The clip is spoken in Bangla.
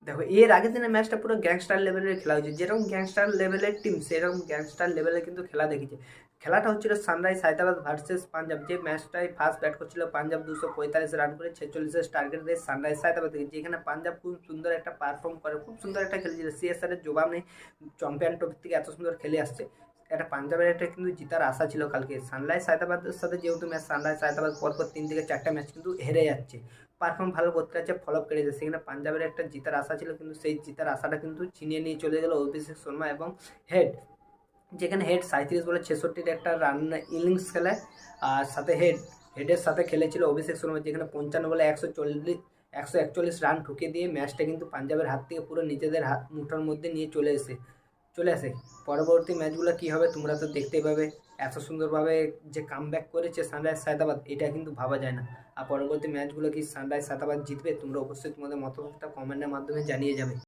দেখো এর আগের দিনের ম্যাচটা পুরো গ্যাংস্টার লেভেলের খেলা হয়েছে, যেরকম গ্যাংস্টার লেভেলের টিম সেরকম গ্যাংস্টার লেভেলে কিন্তু খেলা দেখেছে। খেলাটা হচ্ছিল সানরাইজ হায়দ্রাবাদ ভার্সেস পাঞ্জাব। যে ম্যাচটায় ফার্স্ট ব্যাট করছিল পাঞ্জাব 245 রান করে 46 টার্গেট দিয়ে সানরাইজ হায়দ্রাবাদ থেকে, যেখানে পাঞ্জাব খুব সুন্দর একটা পারফর্ম করে, খুব সুন্দর একটা খেলেছিল। সিএসআর এর জবাব নেই, চ্যাম্পিয়ন ট্রফি থেকে এত সুন্দর খেলে আসছে। একটা পাঞ্জাবের একটা কিন্তু জিতার আশা ছিল কালকে। সানরাইজ হায়দ্রাবাদের সাথে যেহেতু ম্যাচ, সানরাইজ হায়দ্রাবাদ পরপর 3 থেকে 4টা ম্যাচ কিন্তু হেরে যাচ্ছে, পারফর্ম ভালো করতে যাচ্ছে, ফলপ কেটেছে। সেখানে পাঞ্জাবের একটা জিতার আশা ছিল, কিন্তু সেই জিতার আশাটা কিন্তু ছিনিয়ে নিয়ে চলে গেল অভিষেক শর্মা এবং হেড। যেখানে হেড 37 বলে 66 একটা রান ইনিংস খেলে, আর সাথে হেডের সাথে খেলেছিল অভিষেক শর্মা, যেখানে 55 বলে 141 রান ঠুকে দিয়ে ম্যাচটা কিন্তু পাঞ্জাবের হাত থেকে পুরো নিজেদের হাত মুঠোর মধ্যে নিয়ে চলে আসে। পরবর্তী ম্যাচগুলো কী হবে তোমরা তো দেখতেই পাবে। এত সুন্দরভাবে যে কামব্যাক করেছে সানরাইজ হায়দ্রাবাদ, এটা কিন্তু ভাবা যায় না। আর পরবর্তী ম্যাচগুলো কি সানরাইজ হায়দ্রাবাদ জিতবে, তোমরা অবশ্যই তোমাদের মতামতটা কমেন্টের মাধ্যমে জানিয়ে যাবে।